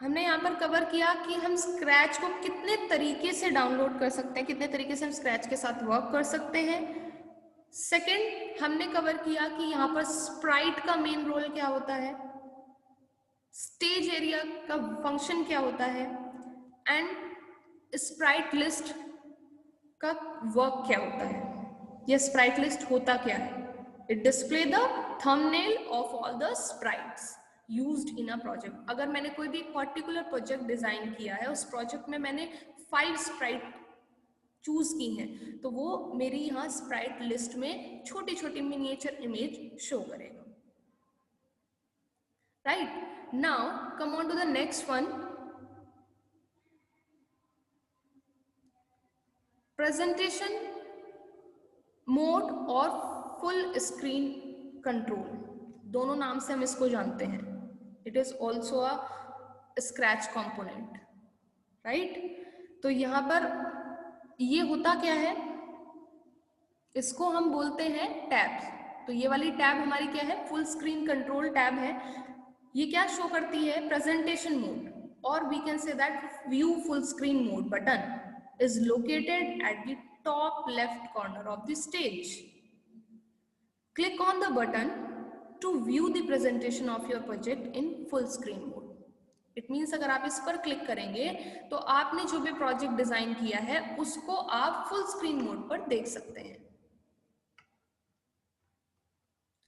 हमने यहाँ पर कवर किया कि हम स्क्रैच को कितने तरीके से डाउनलोड कर सकते हैं, कितने तरीके से हम स्क्रैच के साथ वर्क कर सकते हैं। सेकंड, हमने कवर किया कि यहाँ पर स्प्राइट का मेन रोल क्या होता है, स्टेज एरिया का फंक्शन क्या होता है, एंड स्प्राइट लिस्ट का वर्क क्या होता है। यह स्प्राइट लिस्ट होता क्या है? It display the thumbnail of all the sprites used in a project. अगर मैंने कोई भी पर्टिकुलर प्रोजेक्ट डिजाइन किया है, उस प्रोजेक्ट में मैंने 5 स्प्राइट चूज की हैं, तो वो मेरी यहाँ स्प्राइट लिस्ट में छोटी छोटी मिनिएचर इमेज शो करेगा। Right, now come on to the next one, presentation mode और फुल स्क्रीन कंट्रोल, दोनों नाम से हम इसको जानते हैं। It is also a scratch component, right. तो यहाँ पर ये होता क्या है, इसको हम बोलते हैं टैब्स। तो ये वाली टैब हमारी क्या है, फुल स्क्रीन कंट्रोल टैब है। ये क्या शो करती है, प्रेजेंटेशन मोड, और we can say that view full screen mode button is located at the top left corner of the stage. Click on the button to view the presentation of your project in full screen mode. It means अगर आप इस पर click करेंगे तो आपने जो भी project design किया है उसको आप फुल स्क्रीन मोड पर देख सकते हैं,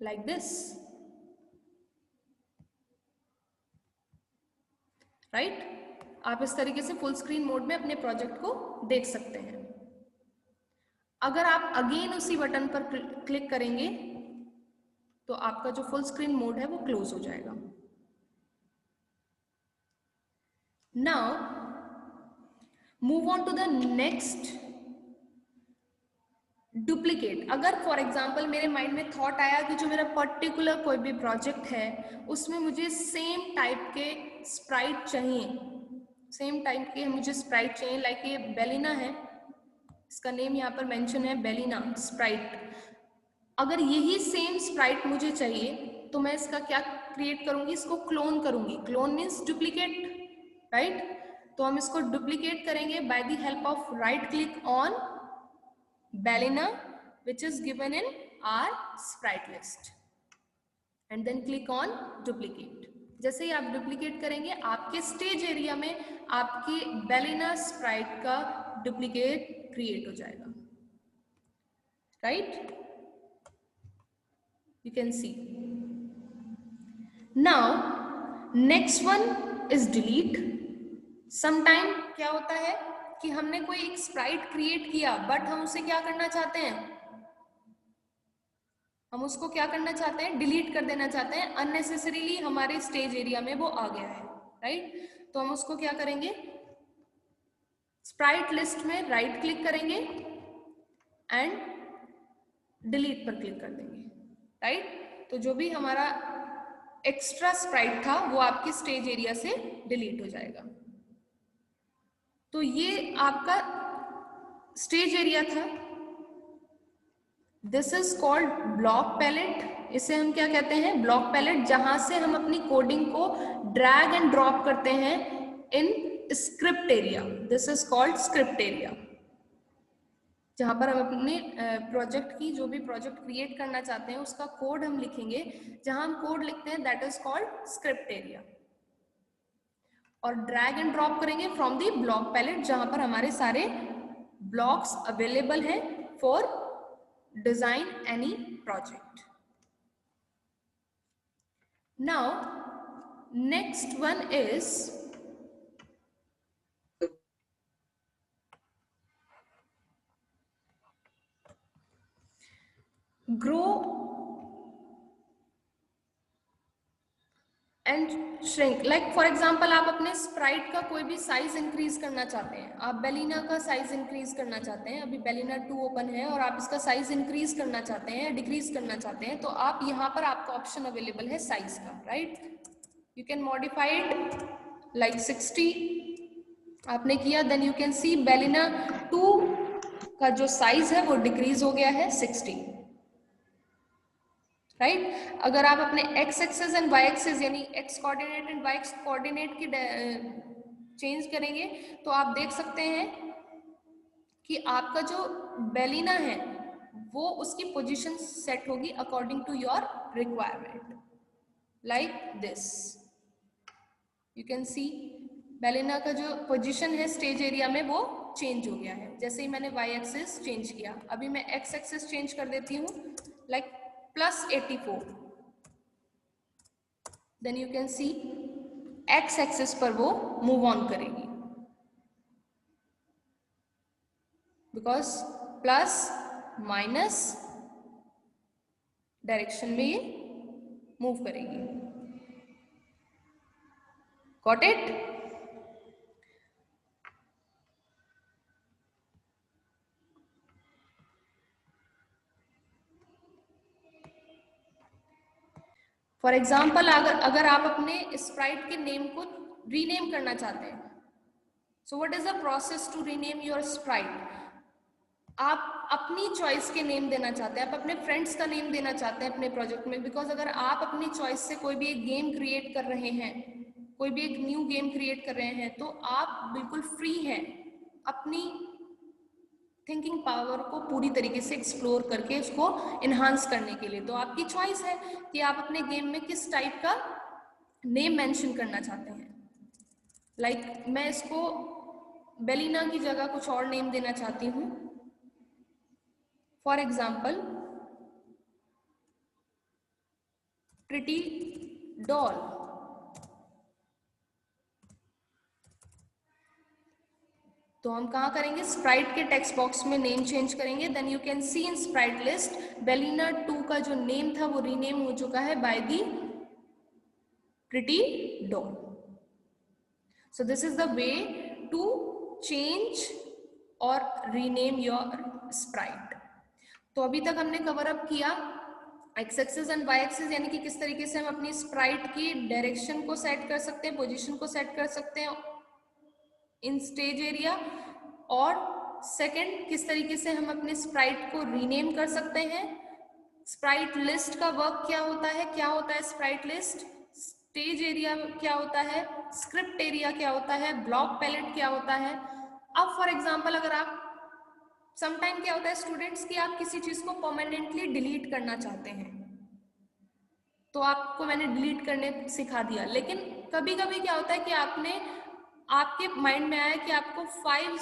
like this, right? आप इस तरीके से फुल स्क्रीन मोड में अपने प्रोजेक्ट को देख सकते हैं। अगर आप अगेन उसी बटन पर क्लिक करेंगे तो आपका जो फुल स्क्रीन मोड है वो क्लोज हो जाएगा। Now move on to the next, duplicate. अगर फॉर एग्जांपल मेरे माइंड में थॉट आया कि जो मेरा पर्टिकुलर कोई भी प्रोजेक्ट है उसमें मुझे सेम टाइप के स्प्राइट चाहिए, सेम टाइप के मुझे स्प्राइट चाहिए, लाइक ये बेलिना है, इसका नेम यहाँ पर मेंशन है बेलिना स्प्राइट। अगर यही सेम स्प्राइट मुझे चाहिए तो मैं इसका क्या क्रिएट करूंगी, इसको क्लोन करूंगी। Clone means duplicate, right. तो हम इसको डुप्लीकेट करेंगे by the help of right click on ballerina which is given in our sprite list and then click on duplicate. जैसे ही आप डुप्लीकेट करेंगे आपके स्टेज एरिया में आपके बेलिना स्प्राइट का डुप्लीकेट क्रिएट हो जाएगा, right. You can see. Now next one is delete. Sometime क्या होता है कि हमने कोई एक स्प्राइट क्रिएट किया बट हम उसे क्या करना चाहते हैं, हम उसको क्या करना चाहते हैं, डिलीट कर देना चाहते हैं। अननेसेसरीली हमारे स्टेज एरिया में वो आ गया है, राइट। तो हम उसको क्या करेंगे, स्प्राइट लिस्ट में राइट क्लिक करेंगे एंड डिलीट पर क्लिक कर देंगे, राइट। तो जो भी हमारा एक्स्ट्रा स्प्राइट था वो आपके स्टेज एरिया से डिलीट हो जाएगा। तो ये आपका स्टेज एरिया था। This is called block palette. इसे हम क्या कहते हैं, ब्लॉक पैलेट, जहां से हम अपनी कोडिंग को ड्रैग एंड ड्रॉप करते हैं in script area. This is called script area, जहां पर हम अपने प्रोजेक्ट की, जो भी प्रोजेक्ट क्रिएट करना चाहते हैं उसका कोड हम लिखेंगे। जहां हम कोड लिखते हैं that is called script area. और ड्रैग एंड ड्रॉप करेंगे फ्रॉम दी ब्लॉक पैलेट, जहां पर हमारे सारे ब्लॉक्स अवेलेबल हैं for design any project. Now next one is grow and shrink. Like for example आप अपने स्प्राइट का कोई भी साइज इंक्रीज करना चाहते हैं, आप बेलिना का साइज इंक्रीज करना चाहते हैं, अभी बेलिना 2 ओपन है और आप इसका साइज इंक्रीज करना चाहते हैं, डिक्रीज करना चाहते हैं, तो आप यहाँ पर आपका ऑप्शन अवेलेबल है साइज का, right. You can modify it like 60 आपने किया, देन यू कैन सी बेलिना 2 का जो साइज है वो डिक्रीज हो गया है 60, राइट। अगर आप अपने X axis and Y axis यानी X coordinate and Y coordinate की चेंज करेंगे तो आप देख सकते हैं कि आपका जो बेलिना है वो उसकी पोजीशन सेट होगी according to your requirement, like this. You can see ballerina का जो पोजीशन है स्टेज एरिया में वो चेंज हो गया है। जैसे ही मैंने वाई एक्सिस चेंज किया, अभी मैं एक्स एक्सिस चेंज कर देती हूँ like +84, then you can see X axis पर वो मूव ऑन करेगी बिकॉज प्लस माइनस डायरेक्शन में ये मूव करेगी। Got it? फॉर एग्जाम्पल अगर आप अपने स्प्राइट के नेम को रीनेम करना चाहते हैं, so what is the process to rename your sprite? आप अपनी चॉइस के नेम देना चाहते हैं, आप अपने फ्रेंड्स का नेम देना चाहते हैं अपने प्रोजेक्ट में, बिकॉज अगर आप अपनी चॉइस से कोई भी एक गेम क्रिएट कर रहे हैं, कोई भी एक न्यू गेम क्रिएट कर रहे हैं, तो आप बिल्कुल फ्री हैं अपनी थिंकिंग पावर को पूरी तरीके से एक्सप्लोर करके उसको इन्हांस करने के लिए। तो आपकी चॉइस है कि आप अपने गेम में किस टाइप का नेम मेंशन करना चाहते हैं। लाइक मैं इसको बेलिना की जगह कुछ और नेम देना चाहती हूँ, फॉर एग्जाम्पल प्रिटी डॉल। तो हम कहाँ करेंगे? स्प्राइट के टेक्स्ट बॉक्स में नेम चेंज करेंगे। Then you can see in sprite list ballerina 2 का जो नेम था वो रीनेम हो चुका है by the pretty doll. So this is the way to change और रीनेम योर स्प्राइट। तो अभी तक हमने कवर अप किया X axis and Y axis, यानी कि किस तरीके से हम अपनी स्प्राइट की डायरेक्शन को सेट कर सकते हैं, पोजीशन को सेट कर सकते हैं इन स्टेज एरिया, और सेकंड किस तरीके से हम अपने स्प्राइट को रीनेम कर सकते हैं। स्प्राइट लिस्ट का वर्क क्या होता है, क्या होता है स्प्राइट लिस्ट, स्टेज एरिया क्या होता है, स्क्रिप्ट एरिया क्या होता है, ब्लॉक पैलेट क्या होता है। अब फॉर एग्जांपल अगर आप समटाइम क्या होता है स्टूडेंट्स कि आप किसी चीज को परमानेंटली डिलीट करना चाहते हैं, तो आपको मैंने डिलीट करने सिखा दिया, लेकिन कभी कभी क्या होता है कि आपके माइंड में आया कि आपको 5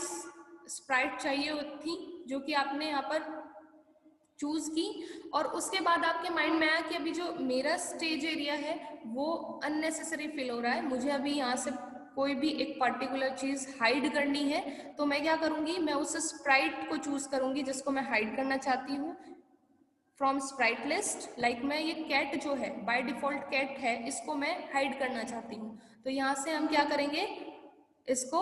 स्प्राइट चाहिए थी जो कि आपने यहाँ पर चूज की, और उसके बाद आपके माइंड में आया कि अभी जो मेरा स्टेज एरिया है वो अननेसेसरी फील हो रहा है, मुझे अभी यहाँ से कोई भी एक पर्टिकुलर चीज हाइड करनी है, तो मैं क्या करूंगी, मैं उस स्प्राइट को चूज करूंगी जिसको मैं हाइड करना चाहती हूँ फ्रॉम स्प्राइट लिस्ट। लाइक मैं ये कैट जो है बाय डिफॉल्ट कैट है, इसको मैं हाइड करना चाहती हूँ, तो यहाँ से हम क्या करेंगे, इसको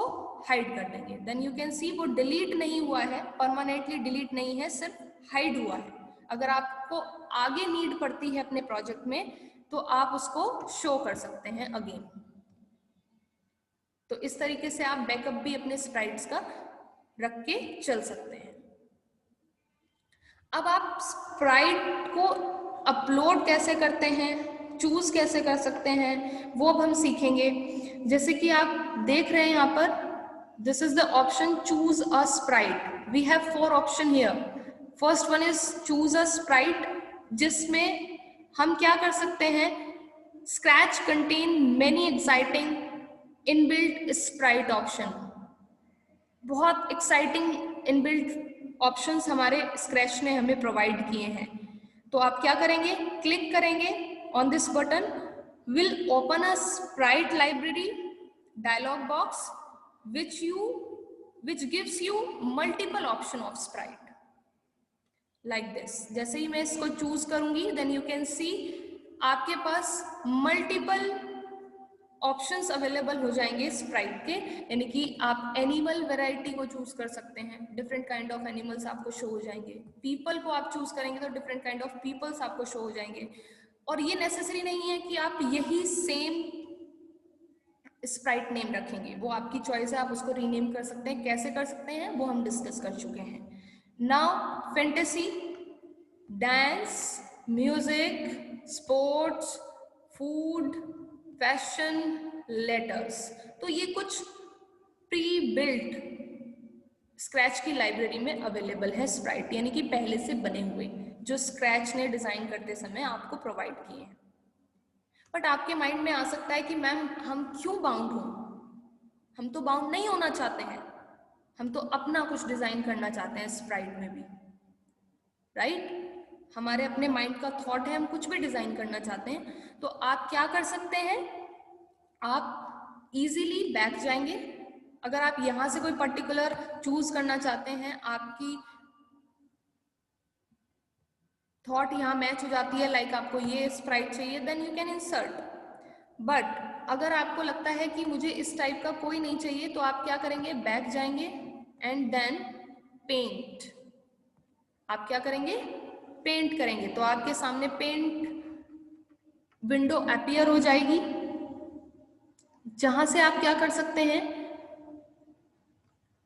हाइड कर देंगे। देन यू कैन सी वो डिलीट नहीं हुआ है, परमानेंटली डिलीट नहीं है, सिर्फ हाइड हुआ है। अगर आपको आगे नीड पड़ती है अपने प्रोजेक्ट में तो आप उसको शो कर सकते हैं अगेन। तो इस तरीके से आप बैकअप भी अपने स्प्राइट्स का रख के चल सकते हैं। अब आप स्प्राइट को अपलोड कैसे करते हैं, चूज कैसे कर सकते हैं, वो अब हम सीखेंगे। जैसे कि आप देख रहे हैं यहाँ पर, this is the option choose a sprite. We have 4 option here. First one is choose a sprite, जिसमें हम क्या कर सकते हैं, Scratch contain many exciting inbuilt sprite option. बहुत एक्साइटिंग इनबिल्ट ऑप्शंस हमारे स्क्रैच ने हमें प्रोवाइड किए हैं। तो आप क्या करेंगे, क्लिक करेंगे on this button, will open a sprite library dialog box which gives you multiple option of sprite like this। जैसे ही मैं इसको चूज करूंगी, then you can see आपके पास मल्टीपल ऑप्शंस अवेलेबल हो जाएंगे स्प्राइट के, यानी कि आप एनिमल वैरायटी को चूज कर सकते हैं, डिफरेंट काइंड ऑफ एनिमल्स आपको शो हो जाएंगे। पीपल को आप चूज करेंगे तो डिफरेंट काइंड ऑफ पीपल्स आपको शो हो जाएंगे। और ये नेसेसरी नहीं है कि आप यही सेम स्प्राइट नेम रखेंगे, वो आपकी चॉइस है, आप उसको रीनेम कर सकते हैं। कैसे कर सकते हैं वो हम डिस्कस कर चुके हैं। Now fantasy, dance, music, sports, food, fashion, letters. तो ये कुछ प्री बिल्ट स्क्रैच की लाइब्रेरी में अवेलेबल है स्प्राइट, यानी कि पहले से बने हुए जो स्क्रैच ने डिजाइन करते समय आपको प्रोवाइड किए हैं। बट आपके माइंड में आ सकता है कि मैम हम क्यों बाउंड हों, हम तो बाउंड नहीं होना चाहते हैं, हम तो अपना कुछ डिजाइन करना चाहते हैं स्प्राइट में भी, राइट? हमारे अपने माइंड का थॉट है, हम कुछ भी डिजाइन करना चाहते हैं। तो आप क्या कर सकते हैं, आप इजीली बैक जाएंगे। अगर आप यहां से कोई पर्टिकुलर चूज करना चाहते हैं, आपकी थॉट यहाँ मैच हो जाती है, लाइक आपको ये स्प्राइट चाहिए, then you can insert. But अगर आपको लगता है कि मुझे इस टाइप का कोई नहीं चाहिए, तो आप क्या करेंगे, बैक जाएंगे एंड देन पेंट। आप क्या करेंगे, पेंट करेंगे। तो आपके सामने पेंट विंडो अपीयर हो जाएगी, जहां से आप क्या कर सकते हैं,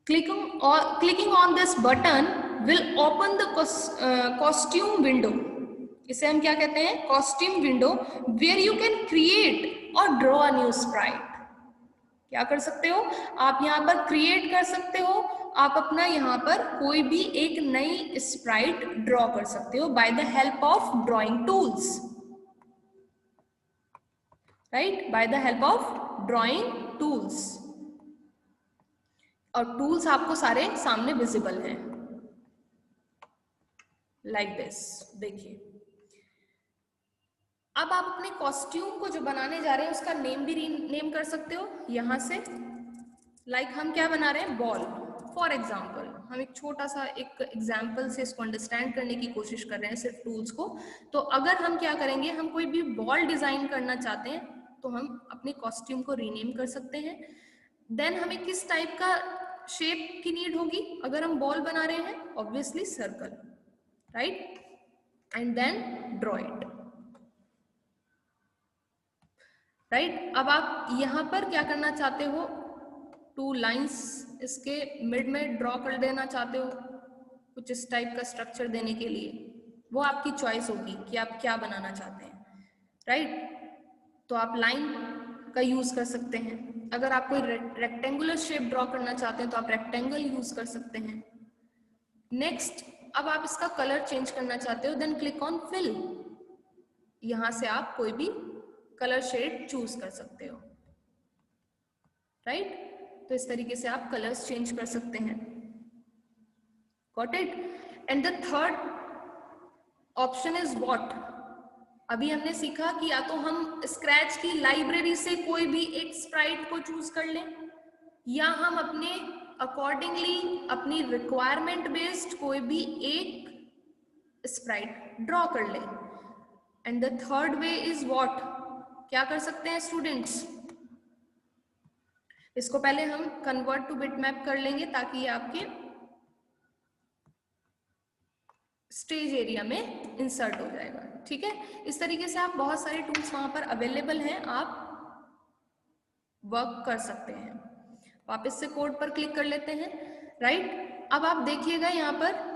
clicking on this button will open the costume window. इसे हम क्या कहते हैं, costume window, where you can create और ड्रॉ अ न्यू स्प्राइट। क्या कर सकते हो आप, यहाँ पर क्रिएट कर सकते हो, आप अपना यहाँ पर कोई भी एक नई स्प्राइट ड्रॉ कर सकते हो bye the help of drawing tools, right, bye the help of drawing tools. और टूल्स आपको सारे सामने विजिबल हैं, लाइक दिस। देखिए, अब आप अपने कॉस्ट्यूम को जो बनाने जा रहे हैं उसका नेम भी रीनेम कर सकते हो यहां से। लाइक हम क्या बना रहे हैं, बॉल फॉर एग्जाम्पल। हम एक छोटा सा एक एग्जाम्पल से इसको अंडरस्टैंड करने की कोशिश कर रहे हैं, सिर्फ टूल्स को। तो अगर हम क्या करेंगे, हम कोई भी बॉल डिजाइन करना चाहते हैं, तो हम अपने कॉस्ट्यूम को रीनेम कर सकते हैं। देन हमें किस टाइप का शेप की नीड होगी, अगर हम बॉल बना रहे हैं, obviously circle, right, and then draw it, right. अब आप यहां पर क्या करना चाहते हो, 2 लाइंस इसके मिड में ड्रॉ कर देना चाहते हो कुछ इस टाइप का स्ट्रक्चर देने के लिए, वो आपकी चॉइस होगी कि आप क्या बनाना चाहते हैं, राइट। तो आप लाइन का यूज कर सकते हैं। अगर आप कोई रेक्टेंगुलर शेप ड्रॉ करना चाहते हैं तो आप रेक्टेंगल यूज कर सकते हैं। नेक्स्ट, अब आप इसका कलर चेंज करना चाहते हो, देन क्लिक ऑन फिल। यहां से आप कोई भी कलर शेड चूज कर सकते हो, राइट। तो इस तरीके से आप कलर्स चेंज कर सकते हैं, got it. And the third option is what. अभी हमने सीखा कि या तो हम स्क्रैच की लाइब्रेरी से कोई भी एक स्प्राइट को चूज कर लें, या हम अपने अकॉर्डिंगली अपनी रिक्वायरमेंट बेस्ड कोई भी एक स्प्राइट ड्रॉ कर लें। And the third way is what, क्या कर सकते हैं स्टूडेंट्स, इसको पहले हम कन्वर्ट टू बिटमैप कर लेंगे ताकि ये आपके स्टेज एरिया में इंसर्ट हो जाएगा, ठीक है। इस तरीके से आप बहुत सारे टूल्स वहां पर अवेलेबल हैं, आप वर्क कर सकते हैं। वापस से कोड पर क्लिक कर लेते हैं, राइट। अब आप देखिएगा यहाँ पर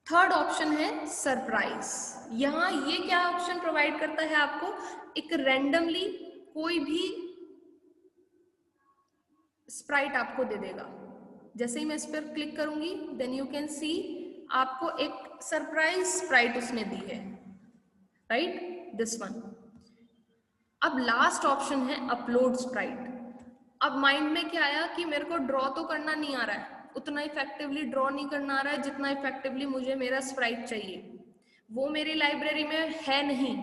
थर्ड ऑप्शन है सरप्राइज। यहाँ ये क्या ऑप्शन प्रोवाइड करता है आपको, एक रैंडमली कोई भी स्प्राइट आपको दे देगा। जैसे ही मैं इस पर क्लिक करूंगी, देन यू कैन सी आपको एक सरप्राइज स्प्राइट उसने दी है, राइट, दिस वन। अब लास्ट ऑप्शन है अपलोड स्प्राइट। अब माइंड में क्या आया कि मेरे को ड्रॉ तो करना नहीं आ रहा है, उतना इफेक्टिवली ड्रॉ नहीं करना आ रहा है जितना इफेक्टिवली मुझे मेरा स्प्राइट चाहिए, वो मेरी लाइब्रेरी में है नहीं,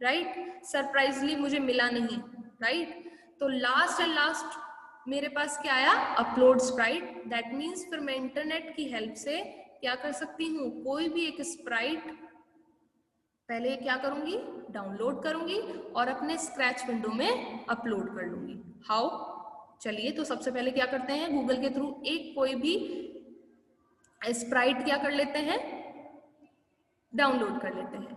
राइट, सरप्राइजली मुझे मिला नहीं, राइट। तो लास्ट एंड लास्ट मेरे पास क्या आया, अपलोड स्प्राइट। दैट मीन्स फिर मैं इंटरनेट की हेल्प से क्या कर सकती हूँ, कोई भी एक स्प्राइट पहले क्या करूंगी, डाउनलोड करूंगी और अपने स्क्रैच विंडो में अपलोड कर लूंगी। हाउ, चलिए तो सबसे पहले क्या करते हैं, गूगल के थ्रू एक कोई भी स्प्राइट क्या कर लेते हैं, डाउनलोड कर लेते हैं।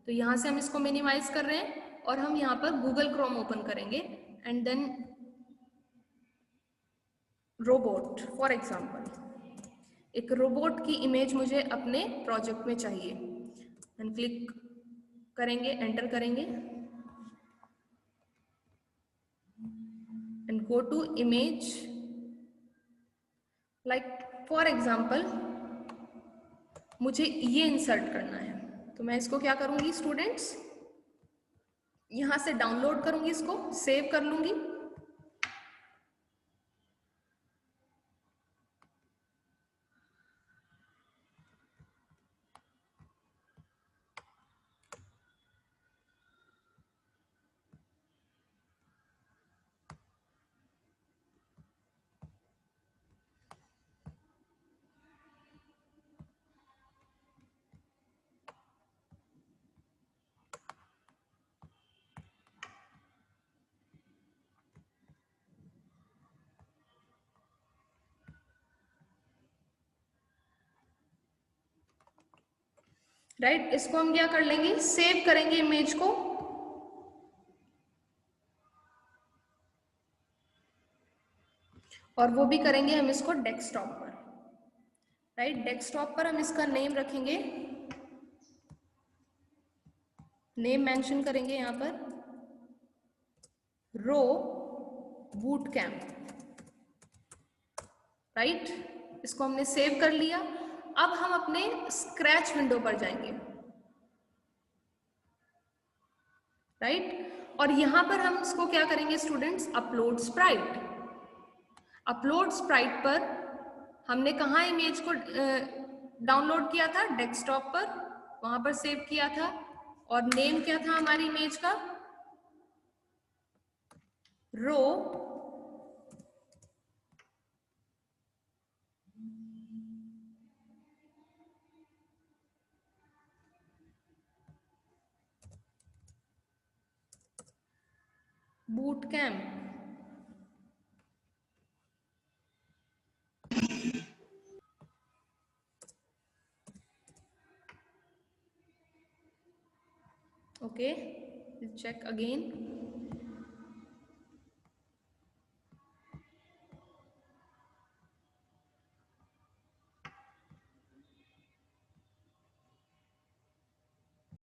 तो यहां से हम इसको मिनिमाइज कर रहे हैं और हम यहाँ पर गूगल क्रोम ओपन करेंगे and then robot for example, एक रोबोट की इमेज मुझे अपने प्रोजेक्ट में चाहिए, एंड क्लिक करेंगे, एंटर करेंगे and go to image. Like for example मुझे ये इंसर्ट करना है, तो मैं इसको क्या करूंगी स्टूडेंट्स, यहां से डाउनलोड करूंगी, इसको सेव कर लूंगी। राइट, इसको हम क्या कर लेंगे, सेव करेंगे इमेज को, और वो भी करेंगे हम इसको डेस्कटॉप पर। राइट, डेस्कटॉप पर हम इसका नेम रखेंगे, नेम मेंशन करेंगे यहां पर रो बूट कैंप। राइट, इसको हमने सेव कर लिया। अब हम अपने स्क्रैच विंडो पर जाएंगे। राइट, और यहां पर हम इसको क्या करेंगे students, upload Sprite. Upload Sprite पर हमने कहा इमेज को डाउनलोड किया था, डेस्कटॉप पर, वहां पर सेव किया था, और नेम क्या था हमारी इमेज का, रो boot camp. Okay, we'll check again.